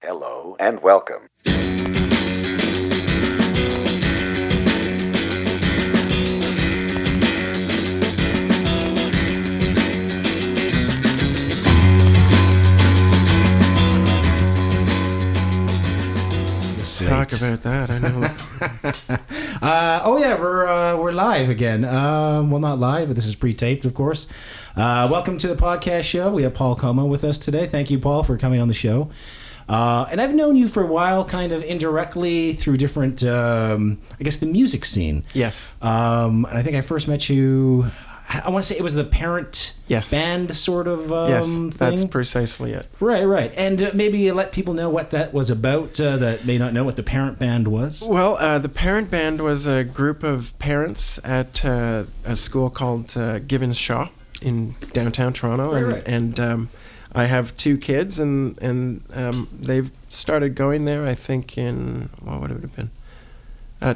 Hello and welcome. Talk about that. I know. Oh yeah, we're live again. Well, not live, but this is pre-taped, of course. Welcome to the podcast show. We have Paul Comeau with us today. Thank you, Paul, for coming on the show. And I've known you for a while, kind of indirectly through different, I guess, the music scene. Yes. And I think I first met you. I want to say it was the Parent band sort of yes, thing. that's precisely it. Right. And maybe let people know what that was about that may not know what the Parent band was. Well, the Parent band was a group of parents at a school called Gibbons Shaw in downtown Toronto. Right. And I have two kids, and they've started going there, I think, in, what would it have been?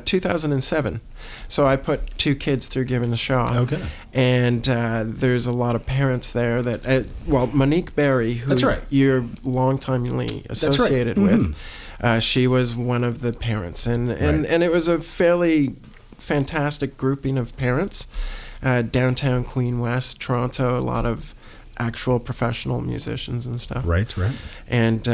2007. So I put two kids through Gibbons Shaw. Okay. And there's a lot of parents there that, Monique Berry, who That's right. you're longtimely associated with, she was one of the parents. And it was a fairly fantastic grouping of parents. Downtown Queen West, Toronto, a lot of actual professional musicians and stuff. Right. And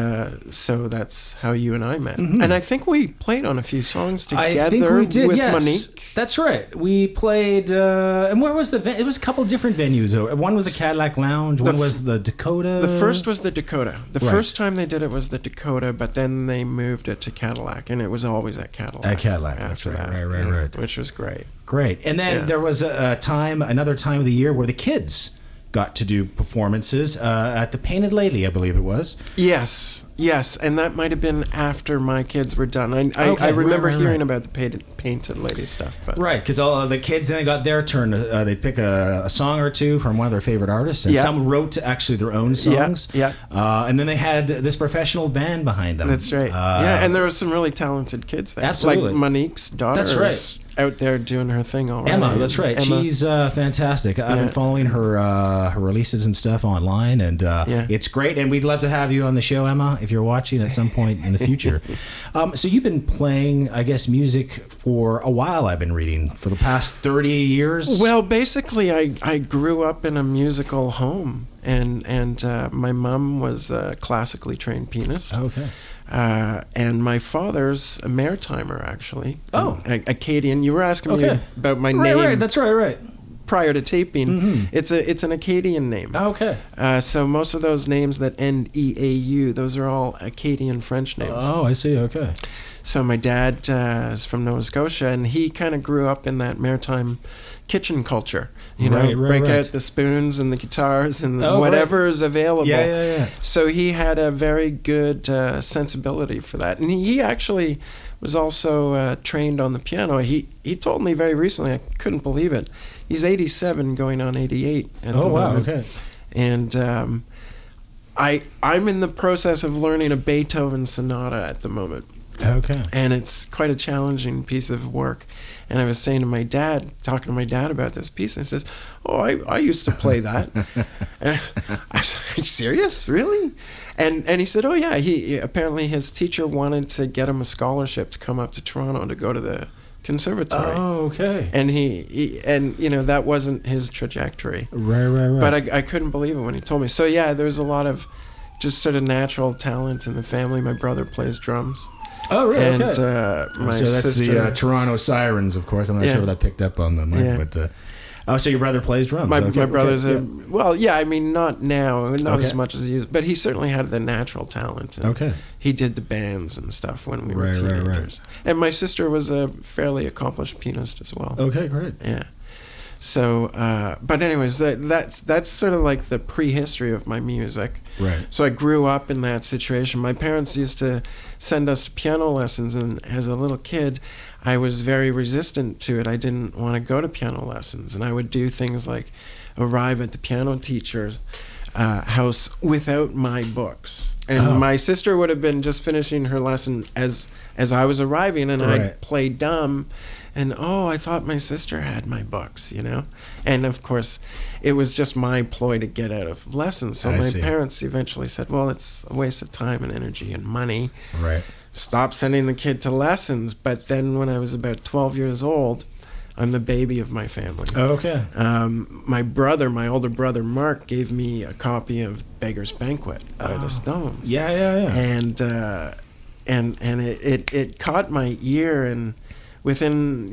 so that's how you and I met. Mm-hmm. And I think we played on a few songs together I think we did, with yes. Monique. That's right. We played, and where was it was a couple different venues. One was the Cadillac Lounge, one was the Dakota. The first was the Dakota. The Right. first time they did it was the Dakota, but then they moved it to Cadillac, and it was always at Cadillac. At Cadillac, that's right. Right. Which was great. Great. And then there was another time of the year where the kids got to do performances at the Painted Lady, I believe it was. Yes, and that might have been after my kids were done. I remember hearing about the Painted Lady stuff. But. Right, because all the kids then got their turn. They'd pick a song or two from one of their favorite artists, and some wrote actually their own songs. Yeah. And then they had this professional band behind them. That's right. And there were some really talented kids there. Absolutely. Like Monique's daughter. That's right. Out there doing her thing already. Emma, that's right. Emma. She's fantastic. I've been following her releases and stuff online, and it's great. And we'd love to have you on the show, Emma, if you're watching at some point in the future. So you've been playing, I guess, music for a while, I've been reading, for the past 30 years? Well, basically, I grew up in a musical home, and my mom was a classically trained pianist. Okay. And my father's a maritimer, actually. Oh. Acadian. You were asking me about my name. Right, that's right. Prior to taping. Mm-hmm. It's an Acadian name. Okay. So most of those names that end EAU, those are all Acadian French names. Oh, I see. Okay. So my dad is from Nova Scotia, and he kind of grew up in that maritime kitchen culture. Break out the spoons and the guitars and whatever is available. Yeah. So he had a very good sensibility for that. And he actually was also trained on the piano. He told me very recently, I couldn't believe it, he's 87 going on 88 at the moment. Wow, okay. And I'm in the process of learning a Beethoven Sonata at the moment. Okay. And it's quite a challenging piece of work. And I was saying to my dad, talking to my dad about this piece, and he says, "Oh, I used to play that." And I was like, "Serious? Really?" And he said, "Oh yeah, he apparently his teacher wanted to get him a scholarship to come up to Toronto to go to the conservatory." Oh, okay. And he that wasn't his trajectory. Right. But I couldn't believe it when he told me. So yeah, there's a lot of just sort of natural talent in the family. My brother plays drums. Oh, really? And okay. my so that's sister, the Toronto Sirens, of course. I'm not sure if that picked up on the mic, but so your brother plays drums. My brother's not now, not as much as he used, but he certainly had the natural talent. And he did the bands and stuff when we were teenagers. Right. And my sister was a fairly accomplished pianist as well. Okay, great. Yeah. So, but anyways, that's sort of like the prehistory of my music. Right. So I grew up in that situation. My parents used to send us piano lessons, and as a little kid, I was very resistant to it. I didn't want to go to piano lessons, and I would do things like arrive at the piano teacher house without my books. And my sister would have been just finishing her lesson as I was arriving, and I'd play dumb. And, I thought my sister had my books, And, of course, it was just my ploy to get out of lessons. So my parents eventually said, well, it's a waste of time and energy and money. Right. Stop sending the kid to lessons. But then when I was about 12 years old, I'm the baby of my family. Oh, okay. My older brother, Mark, gave me a copy of Beggar's Banquet by the Stones. Yeah. And it caught my ear, and within,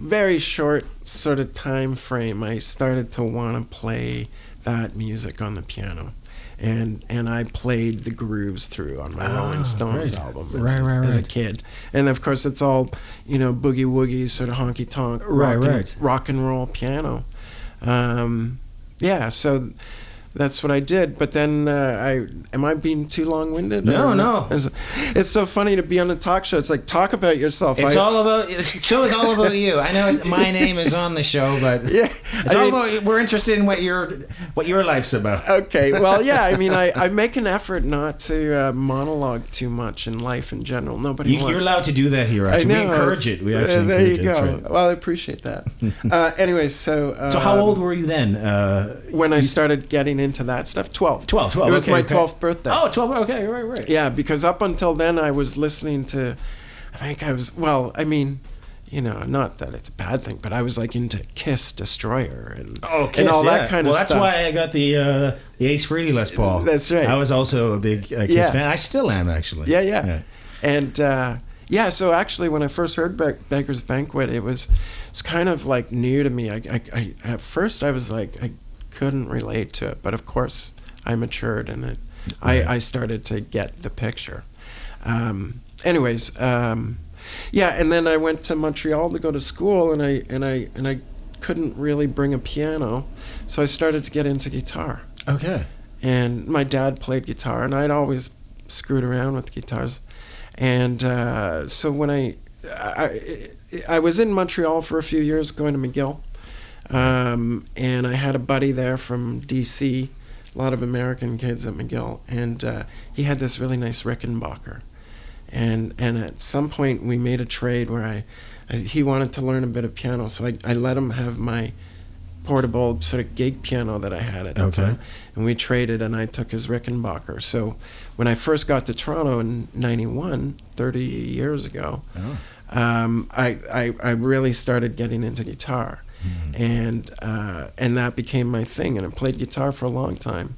very short sort of time frame, I started to want to play that music on the piano. And I played the grooves through on my Rolling Stones album as a kid. And, of course, it's all, boogie-woogie, sort of honky-tonk, rock and roll piano. So that's what I did. But then, am I being too long-winded? No. It's so funny to be on a talk show. It's like, talk about yourself. The show is all about you. I know my name is on the show, but it's all about. We're interested in what your life's about. Okay, well, yeah. I make an effort not to monologue too much in life in general. Nobody wants. You're allowed to do that here. Actually, we encourage it. We actually there encourage you go. Right. Well, I appreciate that. Anyway, so how old were you then? When I started getting into that stuff, 12. 12. It was my 12th birthday. Oh, 12. Okay, right. Yeah, because up until then I was listening to, not that it's a bad thing, but I was like into Kiss Destroyer and all that kind of stuff. Well, that's why I got the Ace Frehley Les Paul. That's right. I was also a big Kiss fan. I still am, actually. Yeah. And so actually when I first heard Beggar's Banquet, it's kind of like new to me. I at first I was like, I couldn't relate to it, but of course I matured and I started to get the picture. And then I went to Montreal to go to school, and I couldn't really bring a piano, so I started to get into guitar. Okay. And my dad played guitar, and I'd always screwed around with guitars. And so when I was in Montreal for a few years going to McGill. And I had a buddy there from D.C., a lot of American kids at McGill, and he had this really nice Rickenbacker. And at some point we made a trade where he wanted to learn a bit of piano, so I let him have my portable sort of gig piano that I had at the time, and we traded, and I took his Rickenbacker. So when I first got to Toronto in '91, 30 years ago, I really started getting into guitar. And that became my thing, and I played guitar for a long time.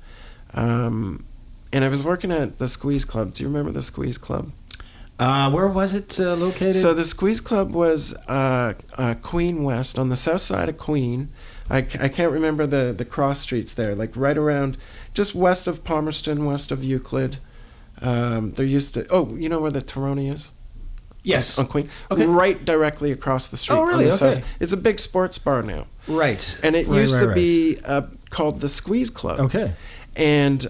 And I was working at the Squeeze Club. Do you remember the Squeeze Club? Where was it located? So the Squeeze Club was Queen West, on the south side of Queen. I can't remember the cross streets there, like right around, just west of Palmerston, west of Euclid. There used to, you know where the Toroni is? Yes. On Queen. Okay. Right directly across the street. Oh, really? Okay. It's a big sports bar now. Right. And it used to be called the Squeeze Club. Okay. And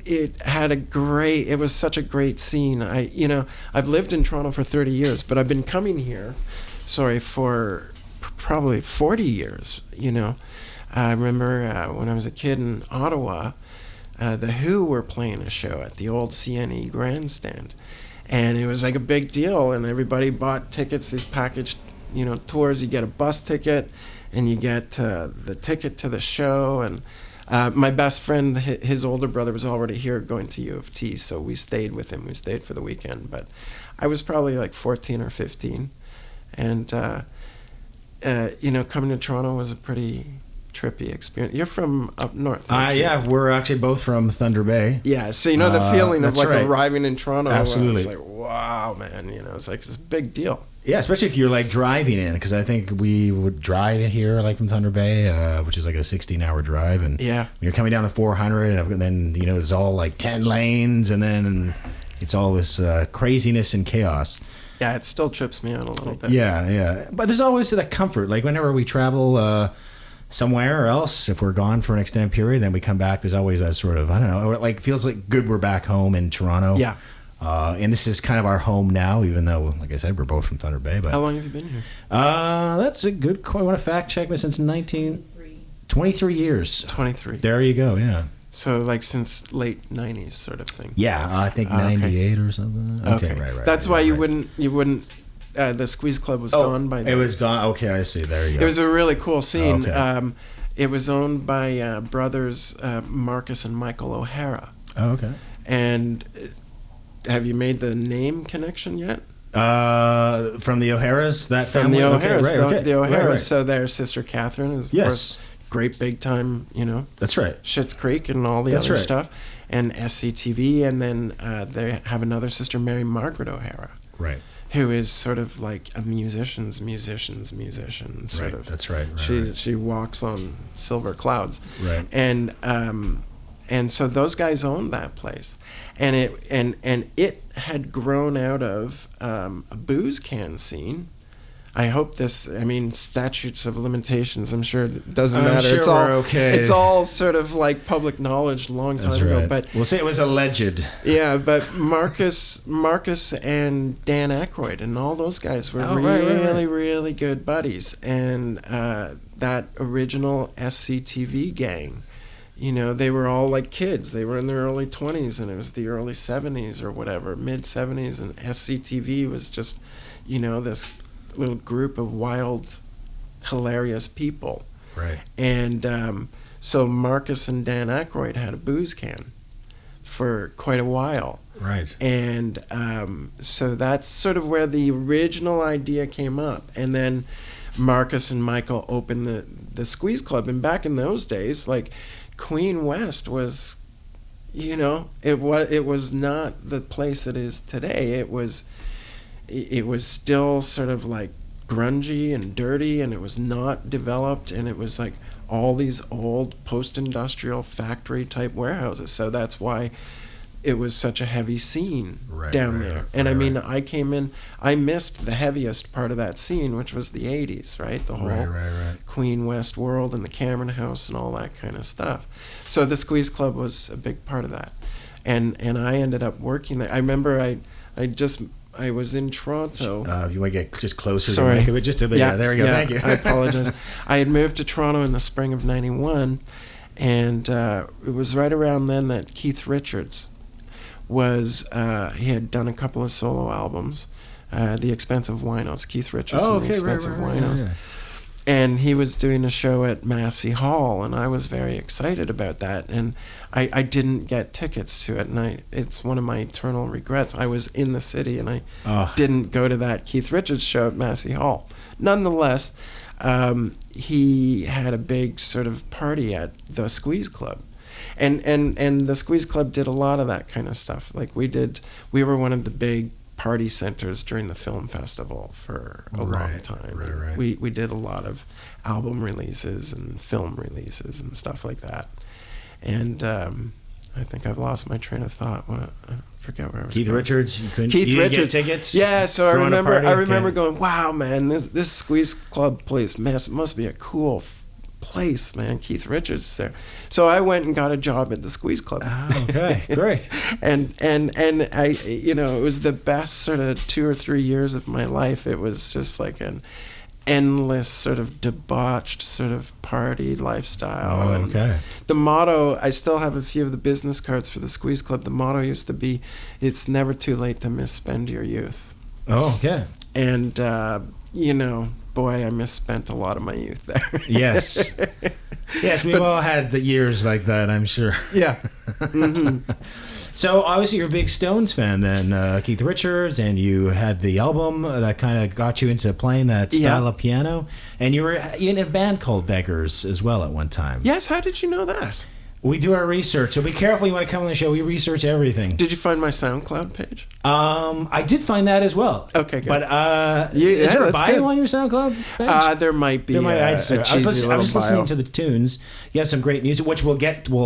it was such a great scene. I've lived in Toronto for 30 years, but I've been coming here, for probably 40 years, I remember when I was a kid in Ottawa, the Who were playing a show at the old CNE grandstand. And it was like a big deal, and everybody bought tickets, these packaged, tours. You get a bus ticket, and you get the ticket to the show. And my best friend, his older brother, was already here going to U of T, so we stayed with him. We stayed for the weekend. But I was probably like 14 or 15. And, coming to Toronto was a pretty trippy experience. You're from up north. Yeah, we're actually both from Thunder Bay. Yeah, so the feeling of arriving in Toronto. Absolutely. It's like, wow, man, it's like this big deal. Yeah, especially if you're like driving in, because I think we would drive here like from Thunder Bay, which is like a 16-hour drive, and when you're coming down the 400, and then it's all like 10 lanes, and then it's all this craziness and chaos. Yeah, it still trips me out a little bit. Yeah, but there's always that comfort. Like whenever we travel somewhere else, if we're gone for an extended period, then we come back, there's always that sort of, I don't know, like feels like good we're back home in Toronto. Yeah. And this is kind of our home now, even though, like I said, we're both from Thunder Bay. But how long have you been here? That's a good question. I want to fact check me since 23 years. 23. There you go, yeah. So like since late 90s sort of thing. Yeah, I think 98 or something. Okay, right. That's why you wouldn't. The Squeeze Club was gone by then. It was gone. Okay, I see. There you go. It was a really cool scene. Okay. It was owned by brothers Marcus and Michael O'Hara. Oh, okay. And have you made the name connection yet? From the O'Haras, that From family? the O'Haras. Okay, right, The O'Haras. Right. So their sister Catherine is, of course, great big time, That's right. Schitt's Creek and all the other stuff. And SCTV. And then they have another sister, Mary Margaret O'Hara. Right. Who is sort of like a musician, sort of. That's right. She walks on silver clouds. Right. And so those guys owned that place, and it had grown out of a booze can scene. I hope statutes of limitations. I'm sure it doesn't matter. Sure it's all okay. It's all sort of like public knowledge a long time ago. But we'll say it was alleged. Yeah, but Marcus and Dan Aykroyd and all those guys were really good buddies, and that original SCTV gang. They were all like kids. They were in their early 20s, and it was the early 70s or whatever, mid 70s, and SCTV was just, this little group of wild, hilarious people. Right. And so Marcus and Dan Aykroyd had a booze can for quite a while. Right. And so that's sort of where the original idea came up. And then Marcus and Michael opened the Squeeze Club. And back in those days, like, Queen West was, it was not the place it is today. It was still sort of like grungy and dirty, and it was not developed, and it was like all these old post-industrial factory type warehouses. So that's why it was such a heavy scene down there. And I came in, I missed the heaviest part of that scene, which was the 80s, right? The whole Queen West world and the Cameron House and all that kind of stuff. So the Squeeze Club was a big part of that. And I ended up working there. I remember I was in Toronto. You want to get just closer Sorry. to make it just a bit. Yeah, there we go. Thank you. I apologize. I had moved to Toronto in the spring of 91, and it was right around then that Keith Richards he had done a couple of solo albums, The Expensive Winos, Keith Richards and The Expensive Winos. Yeah. And he was doing a show at Massey Hall, and I was very excited about that. And I didn't get tickets to it, and it's one of my eternal regrets. I was in the city, and I didn't go to that Keith Richards show at Massey Hall. Nonetheless, he had a big sort of party at the Squeeze Club. And the Squeeze Club did a lot of that kind of stuff. Like we were one of the big party centers during the film festival for a long time. Right. We did a lot of album releases and film releases and stuff like that. And I think I've lost my train of thought. I forget where I was. Keith going. Richards, you couldn't. Keith you didn't Richards, get tickets. Yeah, so I remember Okay. going, wow, man, this Squeeze Club place must be a cool place, man. Keith Richards is there. So I went and got a job at the Squeeze Club. Oh, okay, great. and I, it was the best sort of 2 or 3 years of my life. It was just like an endless sort of debauched sort of party lifestyle. Oh, okay. And the motto, I still have a few of the business cards for the Squeeze Club. The motto used to be, "It's never too late to misspend your youth." Oh, okay. And boy, I misspent a lot of my youth there. Yes. Yes, we've all had the years like that, I'm sure. Yeah. Mm-hmm. So obviously you're a big Stones fan then, Keith Richards, and you had the album that kind of got you into playing that style of piano, and you were in a band called Beggars as well at one time. Yes, how did you know that? We do our research, so be careful you want to come on the show. We research everything. Did you find my SoundCloud page? I did find that as well. Okay, good. But is there a bio good. on your SoundCloud page? There might be. I was cheesy just listening bio. to the tunes. You have some great music, which we'll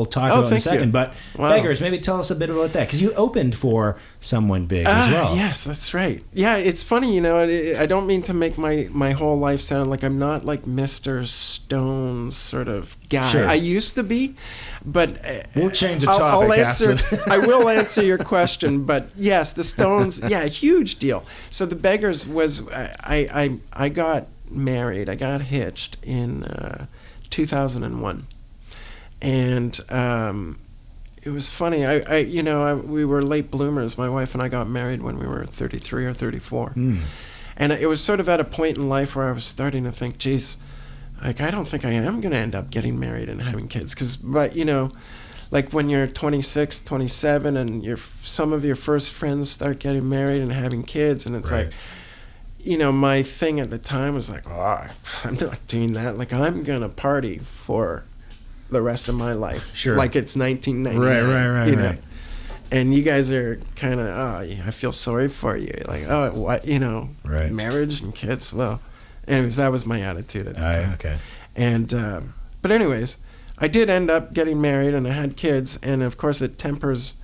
talk about in a second. You. But Wow. Beggars, maybe tell us a bit about that, because you opened for someone big as well. Yes, that's right. Yeah, it's funny, I don't mean to make my whole life sound like I'm not like Mr. Stones sort of guy. Sure. I used to be, but We'll change the topic after. I will answer your question, but yes, the Stones, huge deal. So the Beggars was, I got married, I got hitched in 2001, and it was funny. We were late bloomers. My wife and I got married when we were 33 or 34. And it was sort of at a point in life where I was starting to think, geez, like, I don't think I am going to end up getting married and having kids. But, like when you're 26, 27, and some of your first friends start getting married and having kids, and it's right. like, my thing at the time was like, oh, I'm not doing that. Like, I'm going to party for the rest of my life. Sure. Like it's 1999. Right. And you guys are kind of, I feel sorry for you. Like, oh, what, right. Marriage and kids. Well, anyways, that was my attitude at the time. Okay. And, but anyways, I did end up getting married and I had kids. And of course it tempers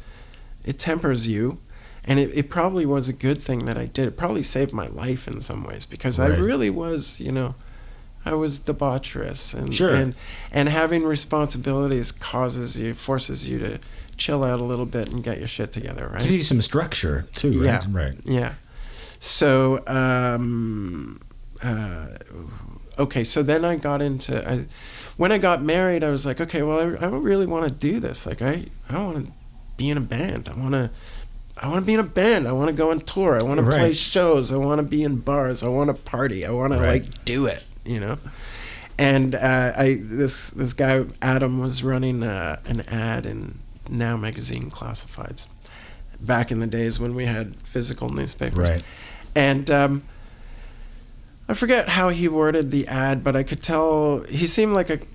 you. And it probably was a good thing that I did. It probably saved my life in some ways because right. I really was, I was debaucherous, and sure. and having responsibilities forces you to chill out a little bit and get your shit together, right? Give you some structure too, right? Yeah, right. Yeah. So, okay. So then I got into. When I got married, I was like, okay, well, I don't really want to do this. Like, I want to be in a band. I want to be in a band. I want to go on tour. I want to play shows. I want to be in bars. I want to party. I want to do it. And this guy Adam was running an ad in Now magazine classifieds back in the days when we had physical newspapers. Right. And I forget how he worded the ad, but I could tell he seemed like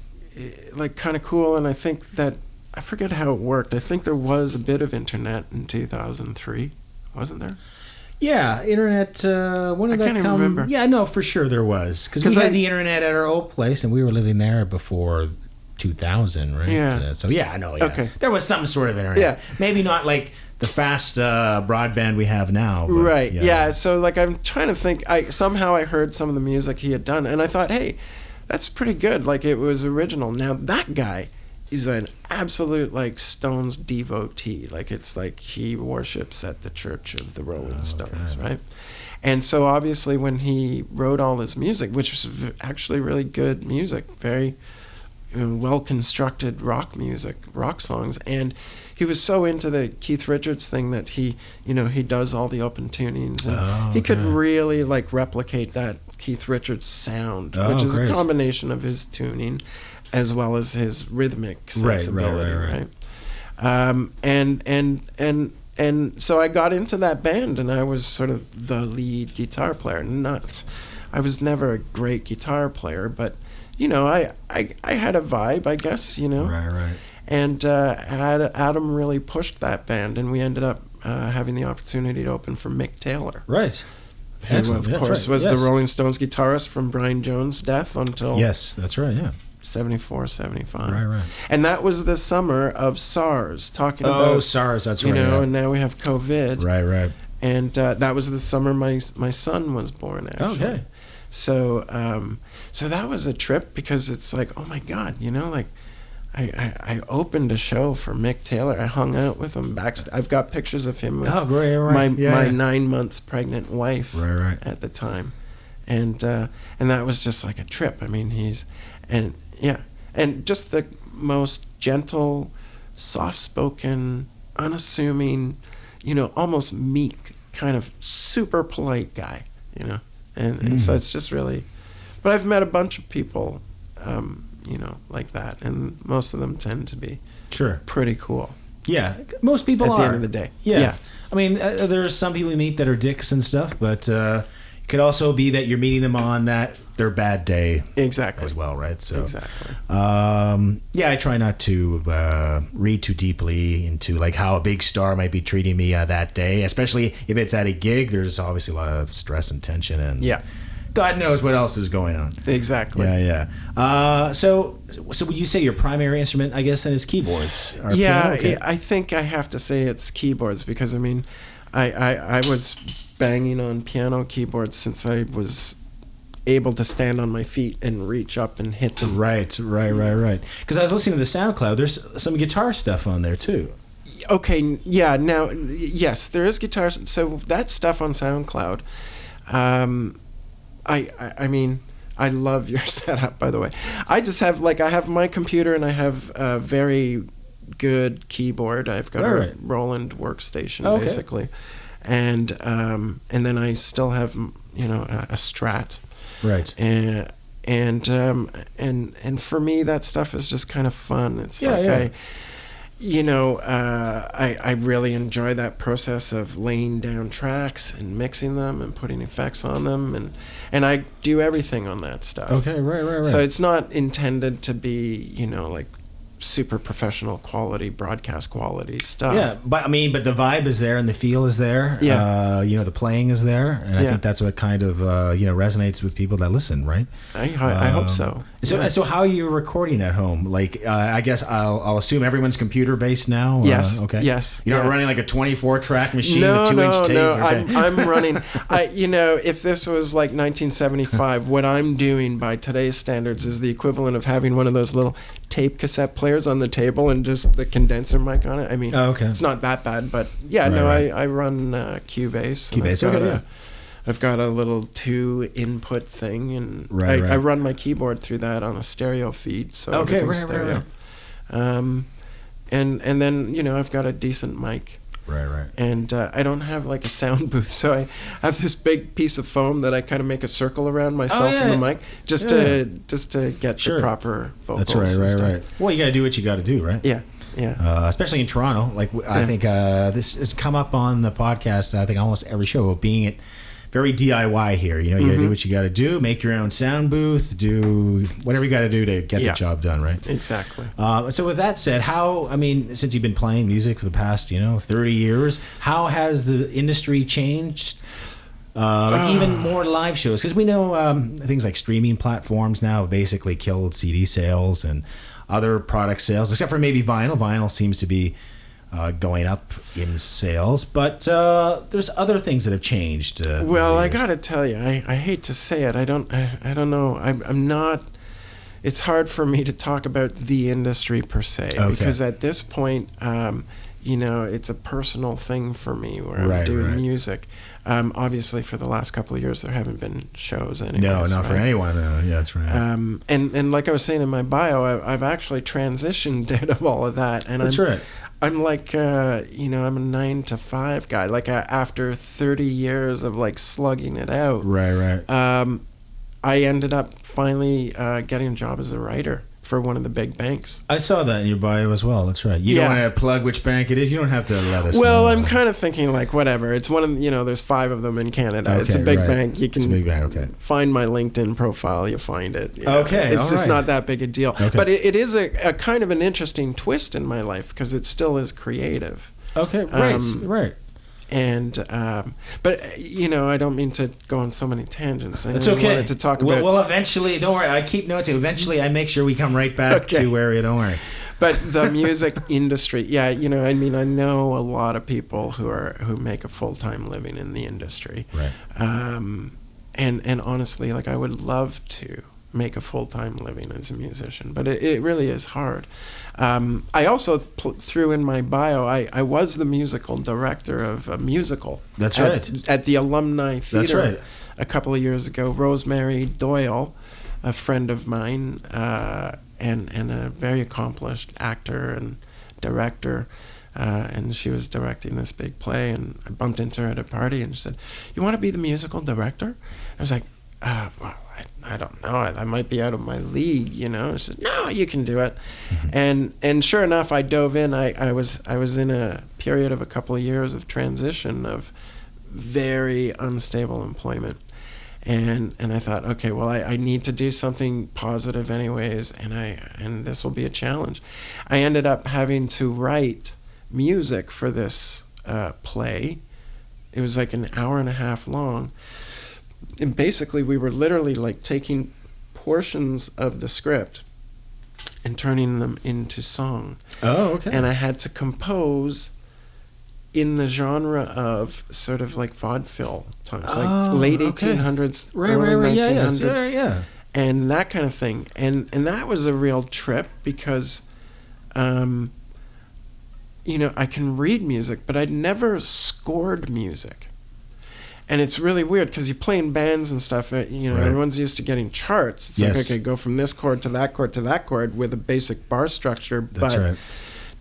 kind of cool. And I think that I forget how it worked. I think there was a bit of internet in 2003, wasn't there? Yeah, internet. When did that come? I can't even remember. Yeah, no, for sure there was. Because we had the internet at our old place, and we were living there before 2000, right? Yeah. So yeah, I know. Yeah. Okay. There was some sort of internet. Yeah. Maybe not like the fast broadband we have now. But, right. Yeah. So like I'm trying to think. Somehow I heard some of the music he had done, and I thought, hey, that's pretty good. Like it was original. Now that guy is an absolute like Stones devotee. Like it's like he worships at the Church of the Rolling Stones, right? And so obviously when he wrote all this music, which was actually really good music, very well constructed rock music, rock songs, and he was so into the Keith Richards thing that he does all the open tunings, and he could really like replicate that Keith Richards sound, which is a combination of his tuning as well as his rhythmic sensibility, right? And so I got into that band, and I was sort of the lead guitar player. I was never a great guitar player, but I had a vibe, I guess, Right. And Adam really pushed that band, and we ended up having the opportunity to open for Mick Taylor. Right. Who, of course, was the Rolling Stones guitarist from Brian Jones' death until... Yes, that's right, yeah. 74, 75. Right. And that was the summer of SARS, talking about... SARS, that's right. And now we have COVID. Right. And that was the summer my son was born, actually. Okay. So that was a trip, because it's like, oh my God, like I opened a show for Mick Taylor. I hung out with him backstage. I've got pictures of him with my 9 months pregnant wife at the time. And that was just like a trip. I mean, and just the most gentle, soft-spoken, unassuming, almost meek, kind of super polite guy, and so it's just really, but I've met a bunch of people, like that, and most of them tend to be pretty cool. Yeah, most people at the end of the day. Yeah. I mean, there's some people you meet that are dicks and stuff, but it could also be that you're meeting them on their bad day, as well, right? So exactly. I try not to read too deeply into like how a big star might be treating me that day, especially if it's at a gig. There's obviously a lot of stress and tension, and God knows what else is going on. Exactly. Yeah. So would you say your primary instrument, I guess, then is keyboards? Yeah, okay. I think I have to say it's keyboards, because I mean, I was banging on piano keyboards since I was able to stand on my feet and reach up and hit them. Right. Because I was listening to the SoundCloud. There's some guitar stuff on there too. Okay, yeah. Now, yes, there is guitar. So that stuff on SoundCloud. I mean, I love your setup, by the way. I just have I have my computer, and I have a very good keyboard. I've got a Roland workstation basically, and then I still have a Strat. Right. And for me that stuff is just kind of fun. It's I really enjoy that process of laying down tracks and mixing them and putting effects on them, and I do everything on that stuff. Okay, right. So it's not intended to be, like super professional quality, broadcast quality stuff. Yeah, but the vibe is there and the feel is there. Yeah. The playing is there, and I think that's what kind of resonates with people that listen, right? I hope so. So how are you recording at home? Like, I guess I'll assume everyone's computer based now. Yes. Okay. Yes. You're not running like a 24-track machine with 2-inch tape. No. Okay. I'm running. If this was like 1975, what I'm doing by today's standards is the equivalent of having one of those little tape cassette players on the table and just the condenser mic on it. I mean, it's not that bad, but I run Cubase. Cubase. I've got a little 2-input thing, and I run my keyboard through that on a stereo feed, so everything's stereo. And then I've got a decent mic. Right. And I don't have like a sound booth, so I have this big piece of foam that I kind of make a circle around myself in the mic, just to get the proper vocals. That's right. Well, you got to do what you got to do, right? Yeah. Especially in Toronto, I think this has come up on the podcast. I think almost every show of being it. Very DIY here. You got to do what you got to do, make your own sound booth, do whatever you got to do to get the job done, right? Exactly. So with that said, since you've been playing music for the past, 30 years, how has the industry changed? Even more live shows, because we know things like streaming platforms now have basically killed CD sales and other product sales, except for maybe vinyl. Vinyl seems to be going up in sales, but there's other things that have changed. Well, I gotta tell you, I hate to say it, I don't know. I'm not. It's hard for me to talk about the industry per se, because at this point, it's a personal thing for me where I'm doing music. Obviously, for the last couple of years, there haven't been shows anyway. No, not for anyone. Yeah, that's right. And like I was saying in my bio, I've actually transitioned out of all of that, and that's right. I'm like, I'm a 9 to 5 guy. Like after 30 years of like slugging it out, right. I ended up finally getting a job as a writer for one of the big banks. I saw that in your bio as well. That's right. You don't want to plug which bank it is. You don't have to let us know. Well, I'm kind of thinking like whatever. It's one of there's 5 of them in Canada. Okay, it's a big bank. You can it's a big bank. Okay. Find my LinkedIn profile. You find it. Okay. It's just not that big a deal. Okay. But it is a kind of an interesting twist in my life because it still is creative. Okay. Right. And but I don't mean to go on so many tangents. It's okay. Wanted to talk about. Well, eventually, don't worry. I keep notes. Eventually, I make sure we come right back to where you. Don't worry. But the music industry, I know a lot of people who make a full-time living in the industry. Right. And honestly, like I would love to make a full-time living as a musician, but it really is hard. I also threw in my bio, I was the musical director of a musical. That's right. At the Alumni Theater. That's right. A couple of years ago. Rosemary Doyle, a friend of mine, and a very accomplished actor and director, and she was directing this big play, and I bumped into her at a party, and she said, "You want to be the musical director?" I was like, well, I don't know. I might be out of my league, She said, "No, you can do it." Mm-hmm. And sure enough, I dove in. I was in a period of a couple of years of transition of very unstable employment. And I thought, okay, well, I need to do something positive anyways, and this will be a challenge. I ended up having to write music for this play. It was like an hour and a half long. And basically, we were literally like taking portions of the script and turning them into song. Oh, okay. And I had to compose in the genre of sort of like vaudeville times, like late 1800s, early 1900s, yeah. And that kind of thing. And that was a real trip because, I can read music, but I'd never scored music. And it's really weird because you play in bands and stuff, everyone's used to getting charts. It's like, okay, go from this chord to that chord to that chord with a basic bar structure. That's right.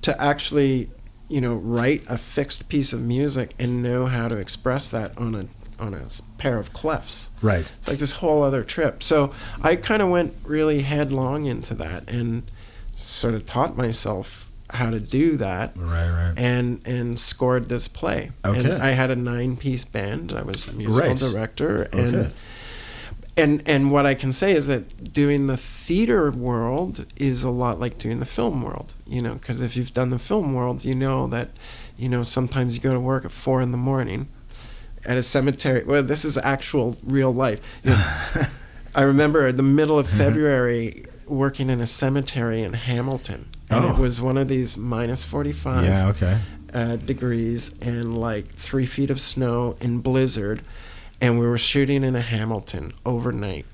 to actually, write a fixed piece of music and know how to express that on a pair of clefs. Right. It's like this whole other trip. So I kind of went really headlong into that and sort of taught myself how to do that. Right. And scored this play. Okay. And I had a 9-piece band. I was a musical director. And And what I can say is that doing the theater world is a lot like doing the film world, because if you've done the film world, you know that, sometimes you go to work at 4 a.m. at a cemetery. Well, this is actual real life. I remember in the middle of February working in a cemetery in Hamilton, and it was one of these minus 45 degrees and like 3 feet of snow and blizzard. And we were shooting in a Hamilton overnight,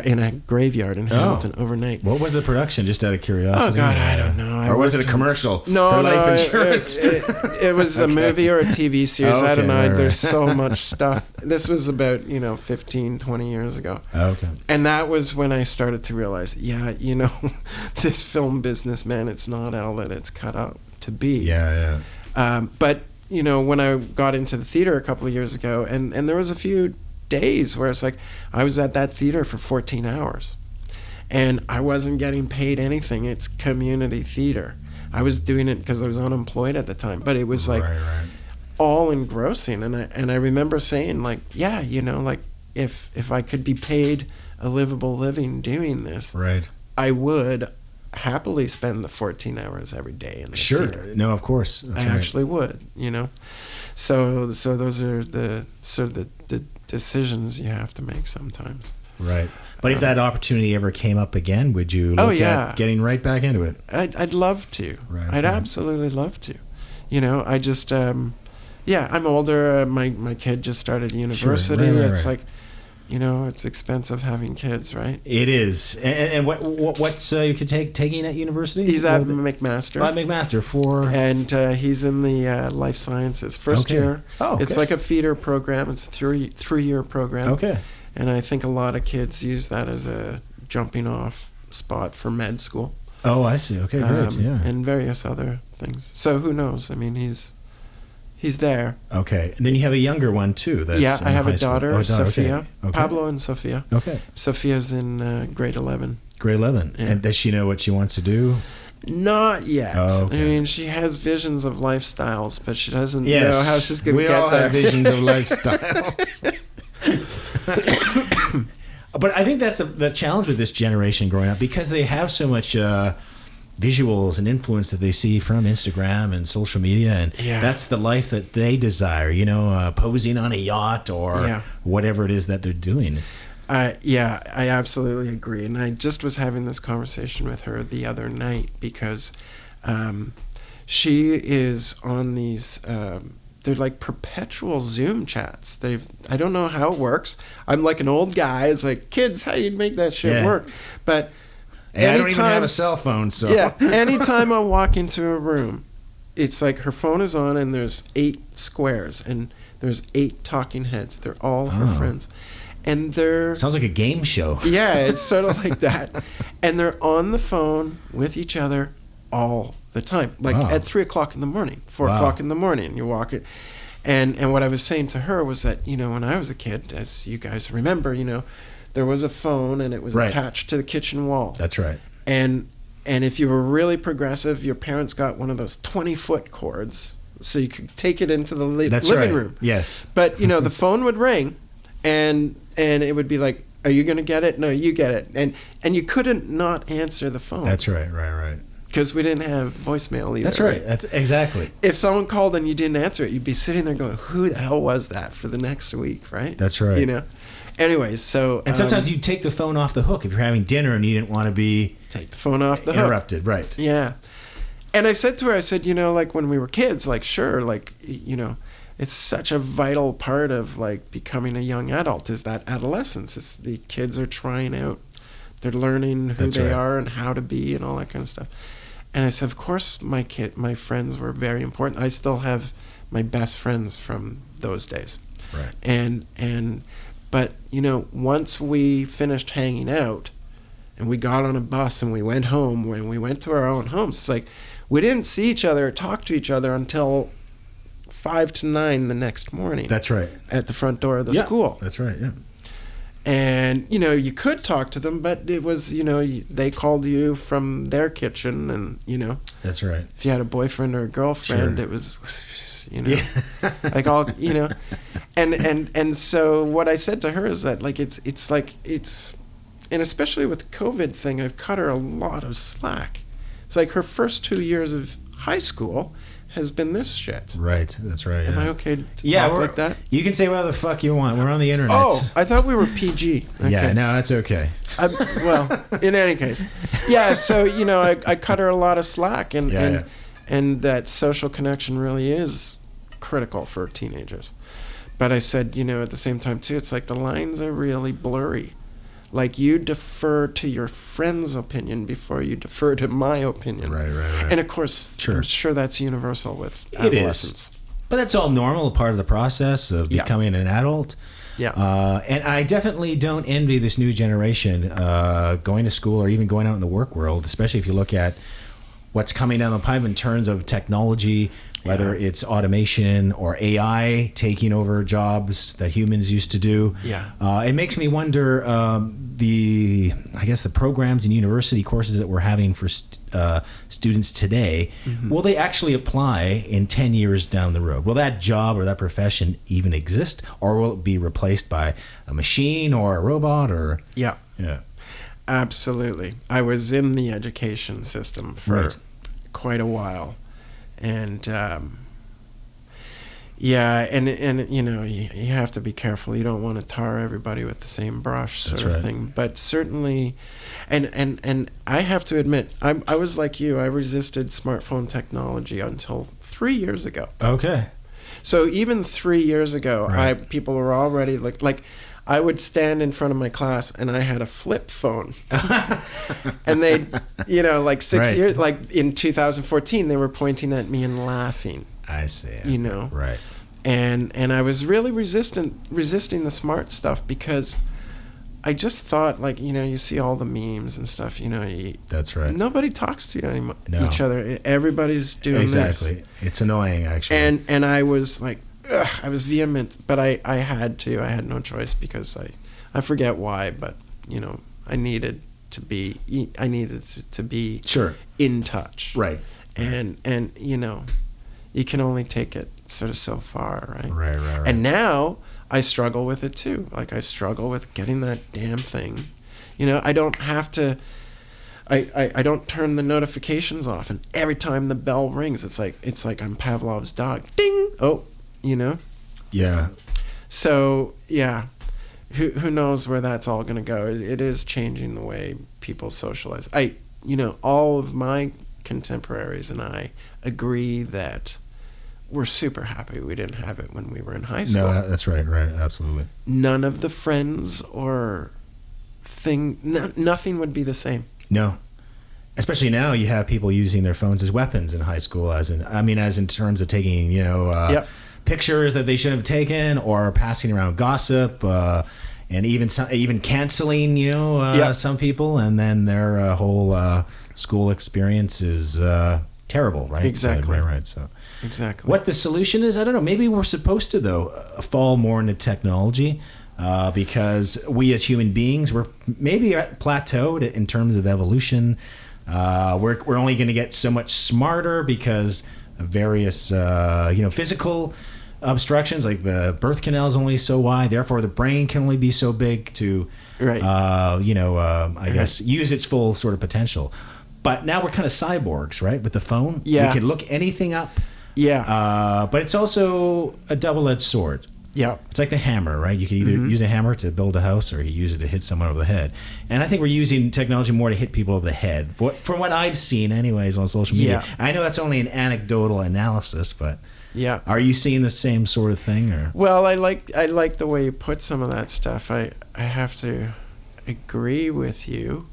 in a graveyard in Hamilton overnight. What was the production, just out of curiosity? Oh, God, I don't know. Or was it a commercial for life insurance? It was a movie or a TV series. I don't know. Right. There's so much stuff. This was about, 15, 20 years ago. Okay. And that was when I started to realize, this film business, man, it's not all that it's cut out to be. Yeah. But when I got into the theater a couple of years ago, and there was a few days where it's like I was at that theater for 14 hours, and I wasn't getting paid anything. It's community theater. I was doing it because I was unemployed at the time, but it was like all engrossing. And I remember saying like, if I could be paid a livable living doing this, I would happily spend the 14 hours every day in the theater. No, of course. That's actually would, So those are the decisions you have to make sometimes. Right. But if that opportunity ever came up again, would you look at getting right back into it? I'd love to. Right. I'd absolutely love to. I just I'm older. My kid just started university. It's like, it's expensive having kids, right? It is. And what's you could taking at university? He's at McMaster. At McMaster for... And he's in the life sciences first year. Oh, okay. It's like a feeder program. It's a 3-year program. Okay. And I think a lot of kids use that as a jumping off spot for med school. Oh, I see. Okay, great. And various other things. So who knows? I mean, he's there. Okay. And then you have a younger one, too. That's I have a daughter, Sophia. Okay. Pablo and Sophia. Okay. Sophia's in grade 11. Grade 11. Yeah. And does she know what she wants to do? Not yet. Oh, okay. I mean, she has visions of lifestyles, but she doesn't know how she's going to get there. We all have visions of lifestyles. But I think that's the challenge with this generation growing up, because they have so much... visuals and influence that they see from Instagram and social media, and that's the life that they desire, posing on a yacht or whatever it is that they're doing. I absolutely agree. And I just was having this conversation with her the other night because she is on these they're like perpetual Zoom chats. I don't know how it works. I'm like an old guy. It's like, kids, how do you make that shit work? But I don't even have a cell phone, so... Yeah, anytime I walk into a room, it's like her phone is on and there's 8 squares and there's 8 talking heads. They're all her friends. And they're... Sounds like a game show. Yeah, it's sort of like that. And they're on the phone with each other all the time. Like at 3 o'clock in the morning, 4 o'clock in the morning, you walk it. And what I was saying to her was that, when I was a kid, as you guys remember, there was a phone and it was attached to the kitchen wall. That's right. And if you were really progressive, your parents got one of those 20-foot cords so you could take it into the living room. Yes. But, the phone would ring and it would be like, are you going to get it? No, you get it. And you couldn't not answer the phone. That's right. Because we didn't have voicemail either. That's right. That's exactly. If someone called and you didn't answer it, you'd be sitting there going, who the hell was that for the next week, right? That's right. Anyways, so... And sometimes you take the phone off the hook if you're having dinner and you didn't want to be... Take the phone off the hook. Interrupted, right. Yeah. And I said to her, like when we were kids, like, sure, like, it's such a vital part of, like, becoming a young adult is that adolescence. It's the kids are trying out. They're learning who they are and how to be and all that kind of stuff. And I said, of course, my friends were very important. I still have my best friends from those days. Right. But, once we finished hanging out and we got on a bus and we went home, when we went to our own homes, it's like we didn't see each other or talk to each other until 5 to 9 the next morning. That's right. At the front door of the school. That's right, yeah. And, you know, you could talk to them, but it was, you know, they called you from their kitchen and, you know. That's right. If you had a boyfriend or a girlfriend, it was, you know, like all, you know. And so what I said to her is that, like, it's, and especially with the COVID thing, I've cut her a lot of slack. It's like her first 2 years of high school has been this shit. Right, that's right. Am I okay to talk like that? You can say whatever the fuck you want. We're on the internet. Oh, I thought we were PG. Okay. Yeah, no, that's okay. Well, in any case. Yeah, so, you know, I cut her a lot of slack, and that social connection really is critical for teenagers. But I said, you know, at the same time, too, it's like the lines are really blurry. Like, you defer to your friend's opinion before you defer to my opinion. Right. And, of course, I'm sure that's universal with adolescents. It is. But that's all normal, part of the process of becoming an adult. Yeah. And I definitely don't envy this new generation going to school or even going out in the work world, especially if you look at what's coming down the pipe in terms of technology, whether it's automation or AI taking over jobs that humans used to do. Yeah. It makes me wonder the programs and university courses that we're having for students today, will they actually apply in 10 years down the road? Will that job or that profession even exist, or will it be replaced by a machine or a robot? Or yeah. Absolutely. I was in the education system for quite a while. And and you know, you have to be careful. You don't want to tar everybody with the same brush sort of thing. But certainly, and I have to admit, I was like you. I resisted smartphone technology until 3 years ago. Okay. So even 3 years ago, people were already like I would stand in front of my class and I had a flip phone. And they, you know, like 6 years, like in 2014, they were pointing at me and laughing. I see. You know? Right. And I was really resisting the smart stuff because I just thought, like, you know, you see all the memes and stuff, you know. That's right. Nobody talks to each other. Everybody's doing this. Exactly. It's annoying, actually. And I was like, I was vehement, but I had to. I had no choice because I forget why, but, you know, I needed to be in touch. Right. And you know, you can only take it sort of so far, right? Right. And now I struggle with it too. Like, I struggle with getting that damn thing. You know, I don't have to. I don't turn the notifications off, and every time the bell rings, it's like I'm Pavlov's dog. Ding. Oh. You know? Yeah. So, yeah. Who knows where that's all going to go? It is changing the way people socialize. You know, all of my contemporaries and I agree that we're super happy we didn't have it when we were in high school. No, that's right, absolutely. None of the friends or nothing would be the same. No. Especially now, you have people using their phones as weapons in high school, as in terms of taking, you know, pictures that they shouldn't have taken, or passing around gossip, and even canceling, you know, some people, and then their whole school experience is terrible, right? Exactly. Right. So exactly. What the solution is, I don't know. Maybe we're supposed to, though, fall more into technology. Because we as human beings, we're maybe plateaued in terms of evolution. We're only going to get so much smarter because of various physical obstructions, like the birth canal is only so wide, therefore the brain can only be so big to I guess use its full sort of potential. But now we're kind of cyborgs, right? With the phone, we can look anything up. Yeah. But it's also a double-edged sword. Yeah. It's like the hammer, right? You can either use a hammer to build a house, or you use it to hit someone over the head. And I think we're using technology more to hit people over the head, from what I've seen anyways on social media. Yeah. I know that's only an anecdotal analysis, but are you seeing the same sort of thing? Or? Well, I like the way you put some of that stuff. I have to agree with you.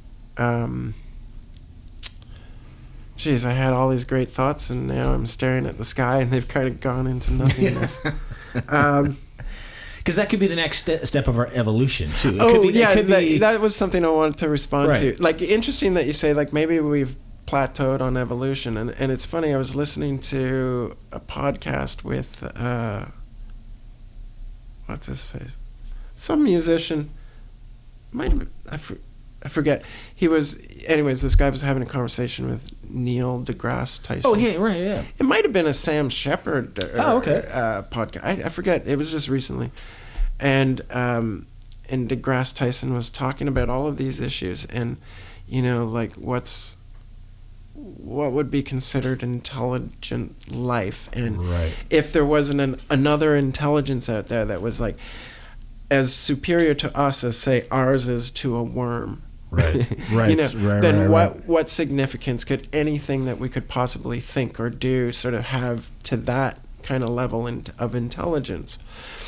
Geez, I had all these great thoughts, and now I'm staring at the sky, and they've kind of gone into nothingness. Because that could be the next step of our evolution, too. That was something I wanted to respond to. Like, interesting that you say, like, maybe we've plateaued on evolution. And it's funny, I was listening to a podcast with, what's his face? Some musician, might have been, I forget. Anyways, this guy was having a conversation with Neil deGrasse Tyson. Oh, yeah, right, yeah. It might have been a Sam Shepard podcast. I forget. It was just recently. And deGrasse Tyson was talking about all of these issues and, like what would be considered intelligent life. And if there wasn't another intelligence out there that was like as superior to us as, say, ours is to a worm. Right. Then what significance could anything that we could possibly think or do sort of have to that kind of level of intelligence?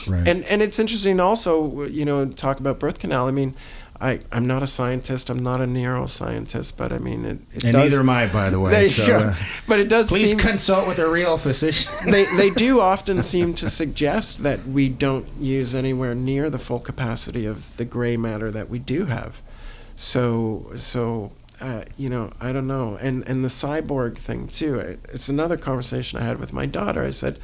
Right. And it's interesting also, talk about birth canal. I mean, I'm not a scientist. I'm not a neuroscientist, but I mean, it and does, neither am I, by the way. But it does. Please consult with a real physician. they do often seem to suggest that we don't use anywhere near the full capacity of the gray matter that we do have. So I don't know. And the cyborg thing too. It's another conversation I had with my daughter. I said,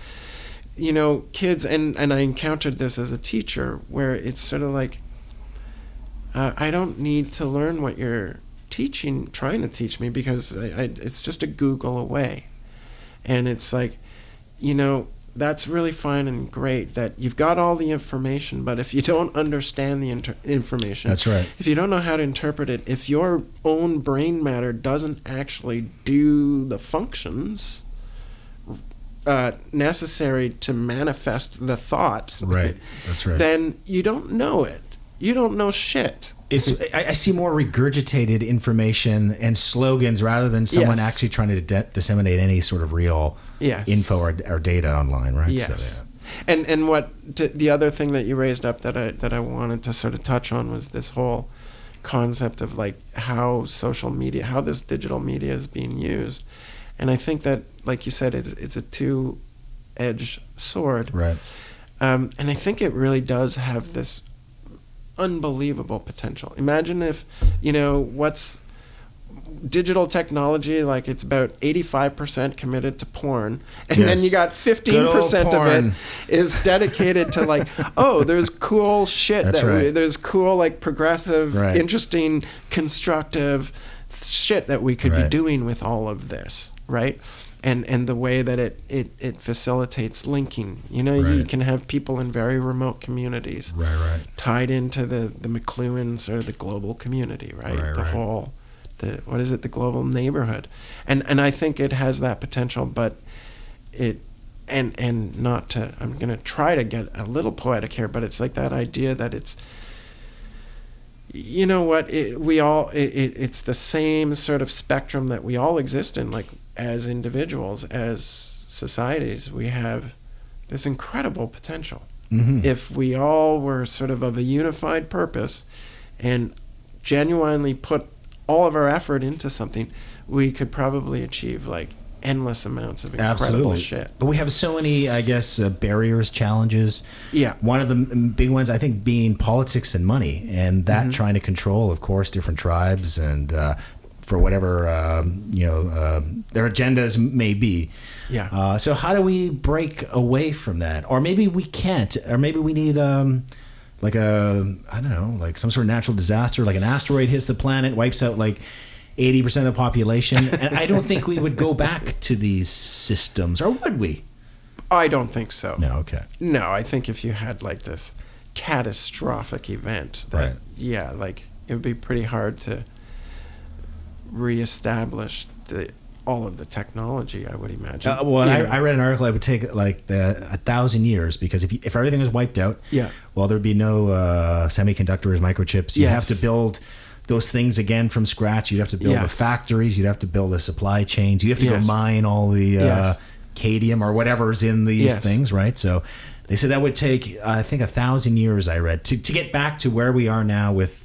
kids, and I encountered this as a teacher, where it's sort of like, I don't need to learn what you're trying to teach me, because it's just a Google away. And it's like, that's really fine and great that you've got all the information, but if you don't understand the information, that's right. If you don't know how to interpret it, if your own brain matter doesn't actually do the functions necessary to manifest the thought, right? That's right. Then you don't know it. You don't know shit. I see more regurgitated information and slogans rather than someone actually trying to disseminate any sort of real info or data online, right? Yes. So, yeah. And what the other thing that you raised up that I wanted to sort of touch on was this whole concept of like how social media, how this digital media is being used. And I think that, like you said, it's a two-edged sword. Right. And I think it really does have this unbelievable potential. Imagine if, what's digital technology, like it's about 85% committed to porn, and then you got 15% of it is dedicated to like, there's cool shit. There's cool, like progressive, interesting, constructive shit that we could be doing with all of this, right? And the way that it facilitates linking. You can have people in very remote communities tied into the McLuhans or the global community, the whole, the global neighborhood. And I think it has that potential, but I'm going to try to get a little poetic here, but it's like that idea that it's, it's the same sort of spectrum that we all exist in, like, as individuals, as societies. We have this incredible potential. Mm-hmm. If we all were sort of a unified purpose and genuinely put all of our effort into something, we could probably achieve like endless amounts of incredible shit. But we have so many, I guess, barriers, challenges. Yeah. One of the big ones, I think, being politics and money, and that trying to control, of course, different tribes and for whatever their agendas may be. Yeah. So how do we break away from that? Or maybe we can't. Or maybe we need like some sort of natural disaster, like an asteroid hits the planet, wipes out like 80% of the population. And I don't think we would go back to these systems, or would we? I don't think so. No. Okay. No, I think if you had like this catastrophic event, that like it would be pretty hard to reestablish all of the technology, I would imagine. I read an article. It would take like 1,000 years, because if everything was wiped out, there'd be no semiconductors, microchips. You have to build those things again from scratch. You'd have to build the factories. You'd have to build the supply chains. You have to go mine all the cadmium or whatever's in these things, right? So they said that would take, I think, 1,000 years, I read, to get back to where we are now with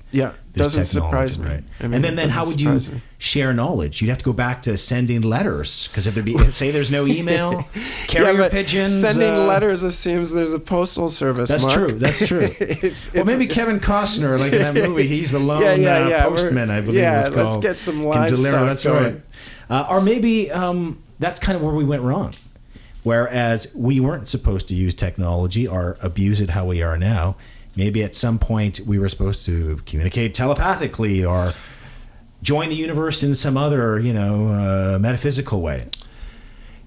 doesn't surprise me. Right? I mean, and then how would you share knowledge? You'd have to go back to sending letters, because if say there's no email, carrier pigeons. Sending letters assumes there's a postal service. That's Mark. true. That's true. Maybe Kevin Costner, like in that movie, he's the lone postman, I believe it's called. Let's get some live stuff. That's right. Or maybe that's kind of where we went wrong. Whereas we weren't supposed to use technology or abuse it how we are now. Maybe at some point we were supposed to communicate telepathically or join the universe in some other, metaphysical way.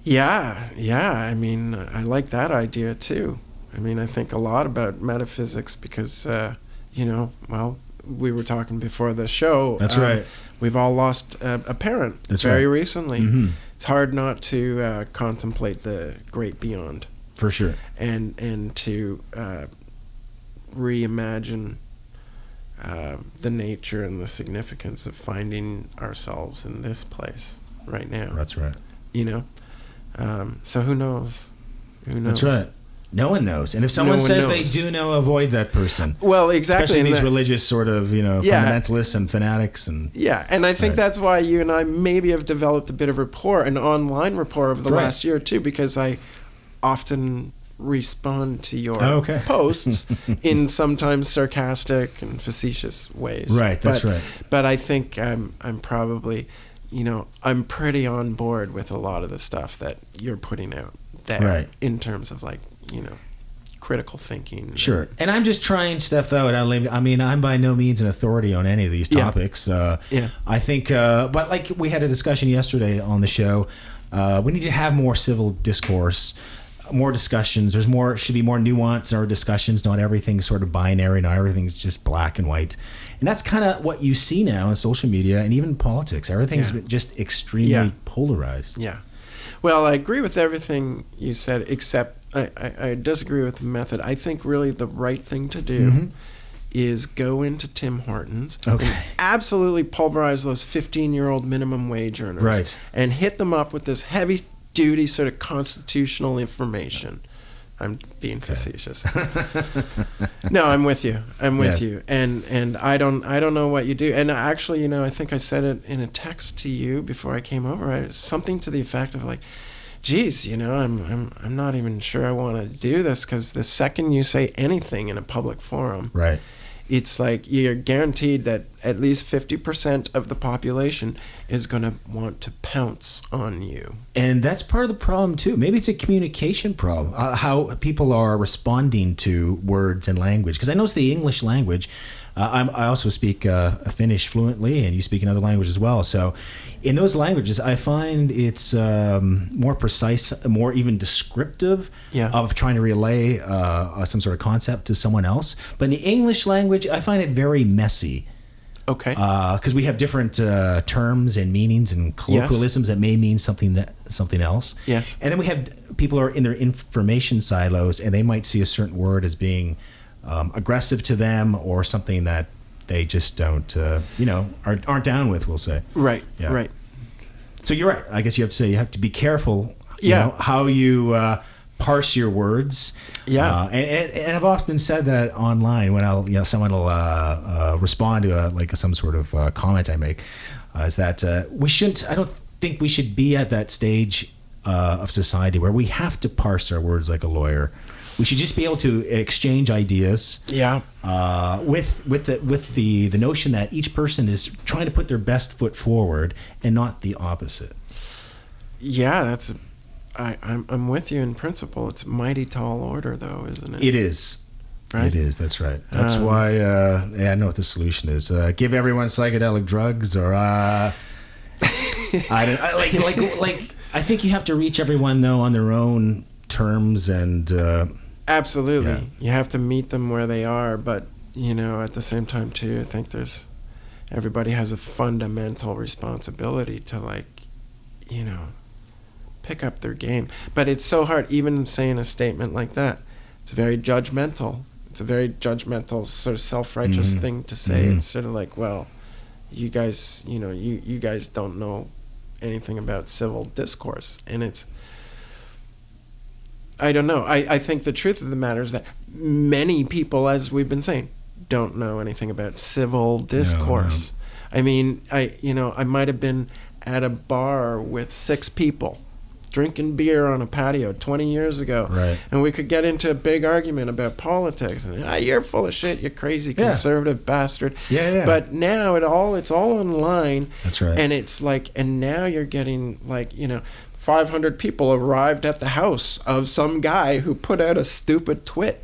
Yeah. I mean, I like that idea too. I mean, I think a lot about metaphysics because, we were talking before the show. That's right. We've all lost a parent very recently. Mm-hmm. It's hard not to contemplate the great beyond. For sure. And to reimagine the nature and the significance of finding ourselves in this place right now. That's right. So who knows? That's right. No one knows. And if someone says they do know, avoid that person. Well, exactly. Especially these religious sort of, fundamentalists and fanatics. And I think that's why you and I maybe have developed a bit of rapport, an online rapport over the last year or two, because I often respond to your posts in sometimes sarcastic and facetious ways. Right, that's right. But I think I'm probably, I'm pretty on board with a lot of the stuff that you're putting out there in terms of critical thinking. Sure. And I'm just trying stuff out. I mean, I'm by no means an authority on any of these topics. I think, but like we had a discussion yesterday on the show, we need to have more civil discourse, more discussions. Should be more nuance in our discussions. Not everything's sort of binary. Not everything's just black and white. And that's kind of what you see now in social media and even politics. Everything's just extremely polarized. Yeah. Well, I agree with everything you said, except I disagree with the method. I think really the right thing to do is go into Tim Hortons and absolutely pulverize those 15-year-old minimum wage earners and hit them up with this heavy-duty sort of constitutional information. I'm being facetious. No, I'm with you. And I don't know what you do. And actually, I think I said it in a text to you before I came over. Something to the effect of like, geez, I'm not even sure I want to do this, because the second you say anything in a public forum, it's like you're guaranteed that at least 50% of the population is going to want to pounce on you. And that's part of the problem too. Maybe it's a communication problem, how people are responding to words and language. Because I notice the English language, I also speak Finnish fluently, and you speak another language as well. So in those languages, I find it's more precise, more even descriptive of trying to relay some sort of concept to someone else. But in the English language, I find it very messy. Okay. Because we have different terms and meanings and colloquialisms that may mean something else. Yes. And then we have people who are in their information silos, and they might see a certain word as being aggressive to them, or something that they just don't, aren't down with, we'll say. Right. Yeah. Right. So you're right. I guess you have to say you have to be careful. How you parse your words. Yeah. And I've often said that online when someone will respond to some sort of comment I make, is that I don't think we should be at that stage of society where we have to parse our words like a lawyer. We should just be able to exchange ideas. Yeah. With the notion that each person is trying to put their best foot forward and not the opposite. Yeah, I'm with you in principle. It's a mighty tall order, though, isn't it? It is. Right? It is. That's right. That's why. I know what the solution is. Give everyone psychedelic drugs, or I think you have to reach everyone though on their own terms and. Absolutely. Yeah. You have to meet them where they are, but, at the same time, too, I think everybody has a fundamental responsibility to, pick up their game. But it's so hard, even saying a statement like that. It's very judgmental. It's a very judgmental, sort of self-righteous thing to say. It's sort of like, well, you guys, you guys don't know anything about civil discourse. And it's... I don't know. I think the truth of the matter is that many people, as we've been saying, don't know anything about civil discourse. No. I mean, I might have been at a bar with 6 people, drinking beer on a patio 20 years ago. Right. And we could get into a big argument about politics. And you're full of shit, you crazy conservative bastard. Yeah. But now it's all online. That's right. And it's like, and now you're getting like, 500 people arrived at the house of some guy who put out a stupid tweet.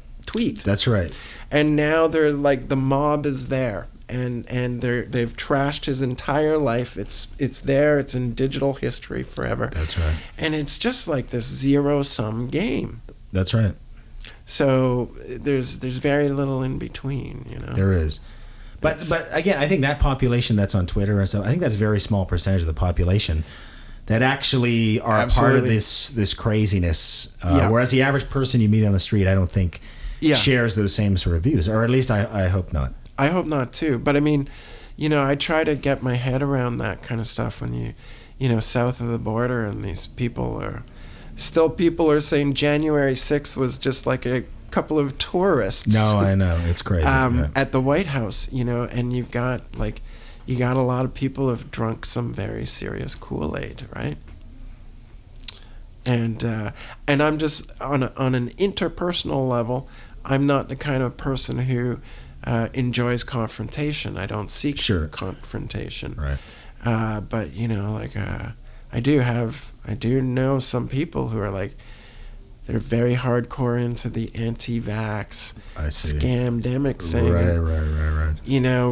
That's right. And now they're like, the mob is there. And they've trashed his entire life. It's there. It's in digital history forever. That's right. And it's just like this zero-sum game. That's right. So there's very little in between, There is. But again, I think that population that's on Twitter and stuff, I think that's a very small percentage of the population that actually are part of this craziness. Whereas the average person you meet on the street, I don't think shares those same sort of views, or at least I hope not. I hope not too. But I mean, I try to get my head around that kind of stuff when south of the border, and these people are saying January 6th was just like a couple of tourists. No, I know. It's crazy. At the White House, and you've got a lot of people who have drunk some very serious Kool-Aid, right? And I'm just on an interpersonal level, I'm not the kind of person who enjoys confrontation. I don't seek confrontation. Right. But I do know some people who are like, they're very hardcore into the anti-vax scamdemic thing. Right.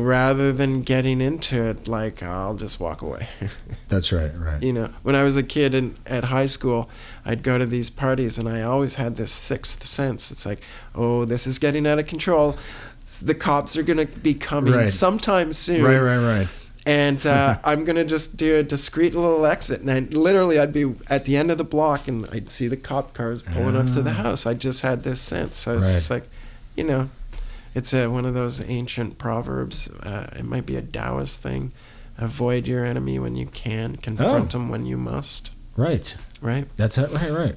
Rather than getting into it, like, I'll just walk away. That's right. When I was a kid at high school, I'd go to these parties, and I always had this sixth sense. It's like, oh, this is getting out of control. The cops are going to be coming sometime soon. Right. And I'm going to just do a discreet little exit. And I'd be at the end of the block, and I'd see the cop cars pulling up to the house. I just had this sense. So it's just like, it's one of those ancient proverbs. It might be a Taoist thing. Avoid your enemy when you can. Confront him when you must. Right. That's it. Right.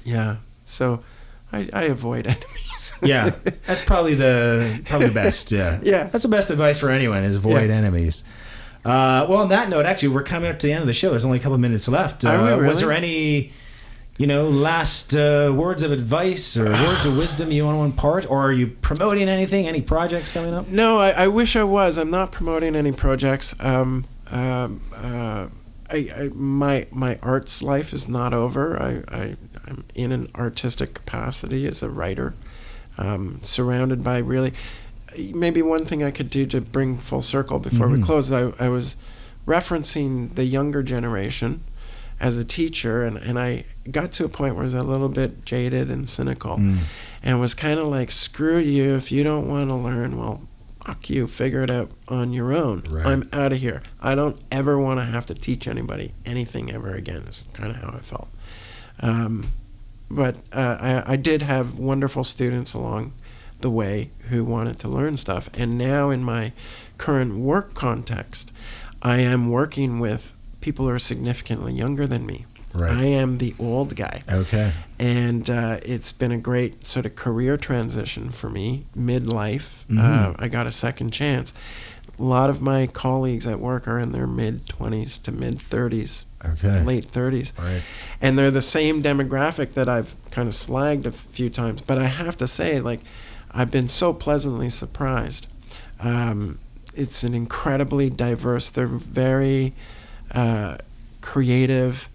Yeah. So I avoid enemies. Yeah, that's probably the best. Yeah, that's the best advice for anyone is avoid enemies. Well, on that note, actually, we're coming up to the end of the show. There's only a couple of minutes left. Are we really? Was there any, last words of advice or words of wisdom you want to impart, or are you promoting anything? Any projects coming up? No, I wish I was. I'm not promoting any projects. My arts life is not over. I'm in an artistic capacity as a writer, surrounded by really, maybe one thing I could do to bring full circle before we close. I was referencing the younger generation as a teacher, and I got to a point where I was a little bit jaded and cynical, and was kind of like, screw you, if you don't want to learn, well, fuck you, figure it out on your own. Right. I'm out of here. I don't ever want to have to teach anybody anything ever again. Is kind of how I felt. But I did have wonderful students along the way who wanted to learn stuff. And now in my current work context, I am working with people who are significantly younger than me. Right. I am the old guy. Okay. And it's been a great sort of career transition for me, midlife. I got a second chance. A lot of my colleagues at work are in their mid-20s to mid-30s. Okay. Late 30s. Right. And they're the same demographic that I've kind of slagged a few times. But I have to say, I've been so pleasantly surprised. It's an incredibly diverse, they're very creative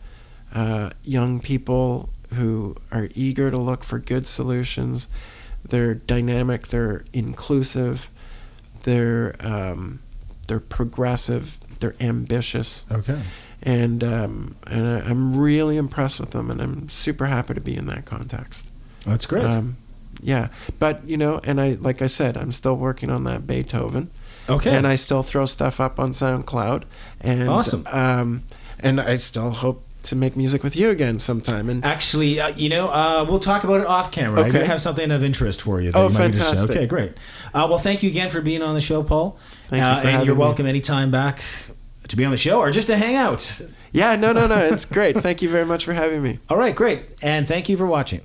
young people who are eager to look for good solutions. They're dynamic, they're inclusive, they're progressive, they're ambitious. Okay. And I'm really impressed with them, and I'm super happy to be in that context. That's great. Yeah, but and like I said, I'm still working on that Beethoven. Okay. And I still throw stuff up on SoundCloud. And awesome. And I still hope to make music with you again sometime. And actually, we'll talk about it off camera. Okay. I have something of interest for you. Oh, fantastic. Okay, great. Well, thank you again for being on the show, Paul. Thank you for having me. And you're welcome anytime back to be on the show or just to hang out. Yeah, no. It's great. Thank you very much for having me. All right, great. And thank you for watching.